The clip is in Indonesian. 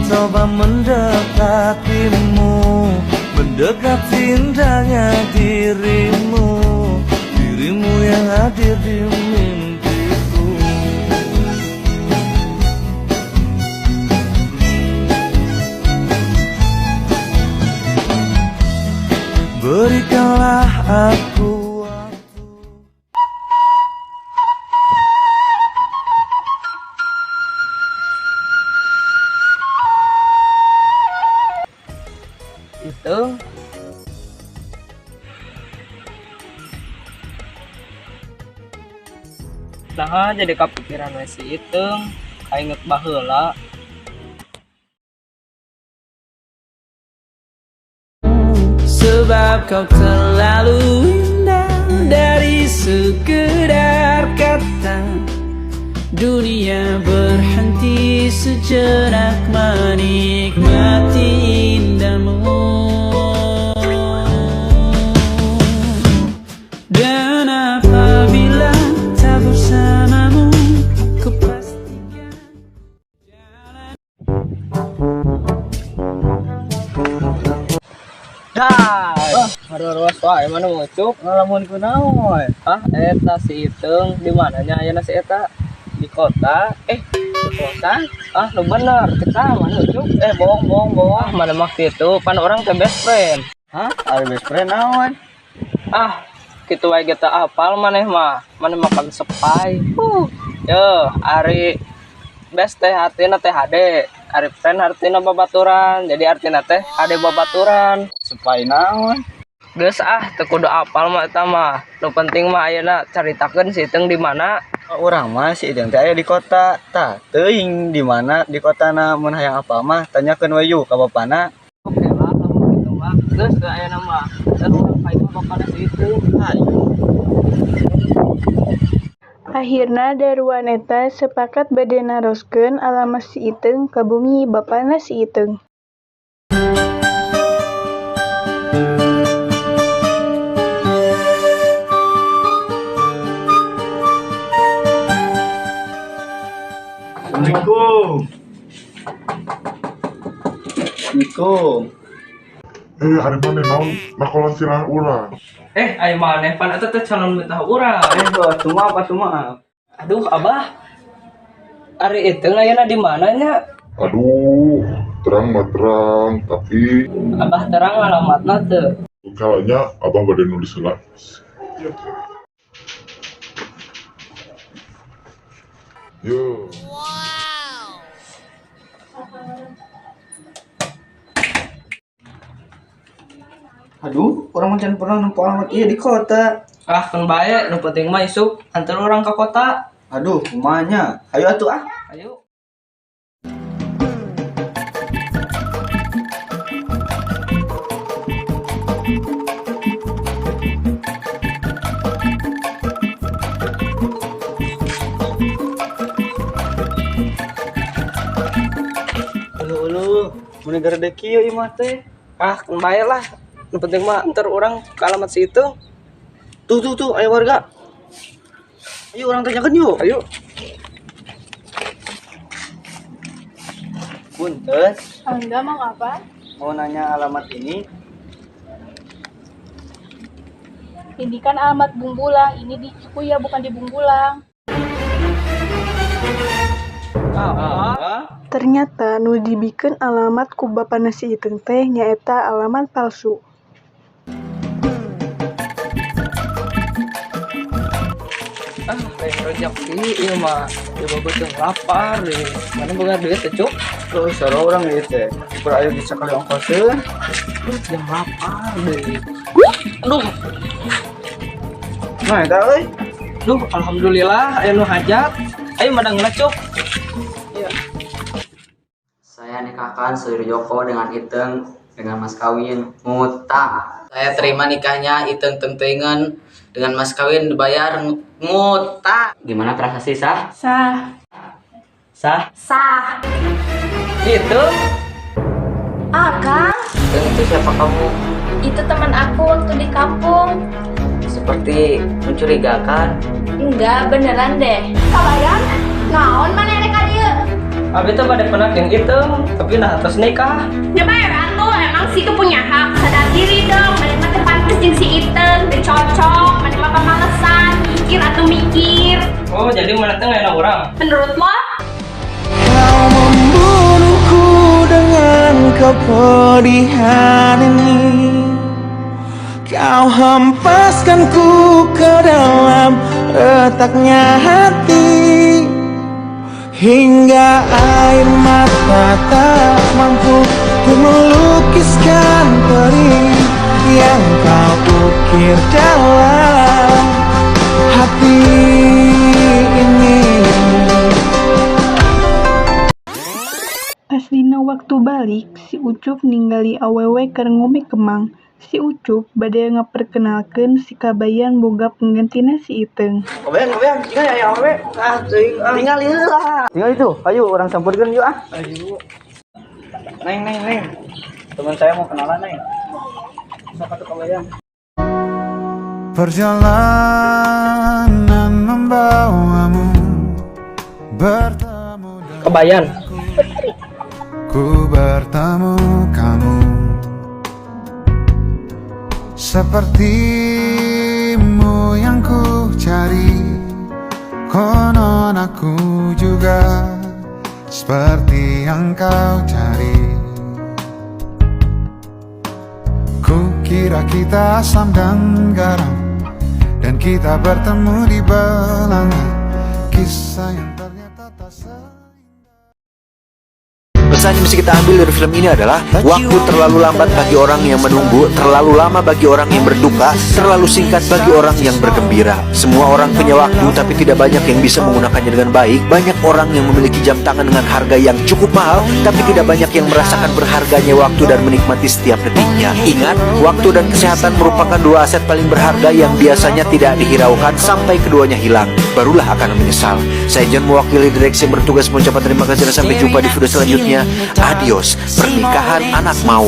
coba mendekatimu, mendekati indahnya dirimu, dirimu yang hadir di mimpiku. Berikanlah aku waktu. Itu nah jadi kepikiran we si Iteng kainget baheula. Sebab kau terlalu indah dari sekedar kata. Dunia berhenti sejenak menikmati indahmu. Dan apabila tak bersamamu, ku pastikan jalan. Aduh, wae mana mau cuk ngalamun kunaon? Eta si Iteng di mananya ayeuna si eta? Di kota. Di kota? Lu bener, kita mana cuk? Bohong. Mana mah kitu, pan orang teh best friend. Ada best friend naon? Kitu wae kita apal maneh mah. Maneh makan sepai. Yo, ari best teh artina teh hade. Ari friend artina babaturan. Jadi artina teh hade babaturan. Sepai naon? Geus teu kudu apal mah eta mah. Nu penting mah ayeuna caritakeun si Iteng di mana. Urang mah si Ideng teh aya di kota. Tah, teuing di mana di kotana mun hayang apal mah tanyakeun we yuk ka bapana. Oke lah, lamun kitu mah. Geus teu ayeuna mah. Dan urang ka ieu bapana si Iteng. Akhirna daruan eta sepakat bade naroskeun alamat si Iteng ka bumi bapana si Iteng. Assalamualaikum. Ari maneh naon nakolan sirah urang. Aya maneh pan eta teh calon betah urang. Cuma. Aduh, Abah. Ari Iteng ayeuna di mananya? Aduh, terang mah terang, tapi Abah terang alamatna teu. kayaknya abang bade nulis heula. Yo. Aduh, orang macam pernah nempuh alamat ieu di kota. Kan bae, nu penting mah isuk antar orang ke kota. Aduh, kumanya. Ayo atuh Ayo. Ulu, mun gara dek kieu ieu mah teh. Kan bae lah. Nu penting mah antar orang ke alamat si Iteng. Tuh, ayo warga. Ayo orang tanyakan yuk. Ayo. Punten, Anda mau apa? mau nanya alamat ini. Ini kan alamat Bungbulang, ini di Cikuya bukan di Bungbulang. Ternyata nu dibikeun alamat ku bapana si Iteng teh nyaeta alamat palsu. Lain rezeki ieu mah. Coba beuteung lapar deh. Mana boga duit teh, Cuk? Tuh, soro orang ieu teh. Ukur ayo bisa kali ongkoseun. Jam lapar deh. Aduh, Nah, eta euy. alhamdulillah aya nu hajat. Ayo madangna, Cuk. Saya nikahkan Saudara Joko dengan Iteng dengan mas kawin ngutang. Saya terima nikahnya Iteng tengtengan dengan mas kawin dibayar ngutang. Gimana prasasti sah? Sah. Sah? Sah. Itu Kang, Iteng itu siapa kamu? itu teman aku waktu di kampung. Seperti mencurigakan. Enggak, beneran deh. Kabayan, naon mana rek adieu? Abi tuh pada pernah yang itu, tapi nah terus nikah. Ya bayar atuh, emang si itu punya hak. Sadar diri dong, mana mah pantes jeung si Iteng, teu cocok, mana mah pamalesan, mikir atau mikir. Oh, jadi mana tuh enak orang? Menurut lo? Kau membunuhku dengan kepedihan ini. Kau hempaskanku ke dalam retaknya hati, hingga air mata tak mampu untuk melukiskan perih yang kau ukir dalam hati ini. Pas dina waktu balik, si Ucup ninggali awewe keur ngome kemang. Si Ucup bade ngaperkenalkeun si Kabayan boga penggantina si Iteng. Kabayan, tinggal ya awewe. Tinggal heula. Tinggal itu. Ayo orang sampurkeun yuk ah. Ayo. Neng. Teman saya mau kenalan, Neng. Siapa tuh Kabayan? Perjalanan membawamu bertemu dengan Kebayan. ku bertemu kamu, sepertimu yang ku cari. Konon aku juga seperti yang kau cari. Ku kira kita asam dan garam, dan kita bertemu di belanga. Kisah yang ternyata tak Pesan yang bisa kita ambil dari film ini adalah waktu terlalu lambat bagi orang yang menunggu, terlalu lama bagi orang yang berduka, terlalu singkat bagi orang yang bergembira. Semua orang punya waktu, tapi tidak banyak yang bisa menggunakannya dengan baik. Banyak orang yang memiliki jam tangan dengan harga yang cukup mahal, tapi tidak banyak yang merasakan berharganya waktu dan menikmati setiap detiknya. Ingat, waktu dan kesehatan merupakan dua aset paling berharga yang biasanya tidak dihiraukan sampai keduanya hilang. Barulah akan menyesal. Saya John, mewakili direksi yang bertugas mengucapkan terima kasih dan sampai jumpa di video selanjutnya. Adios, pernikahan anak mau.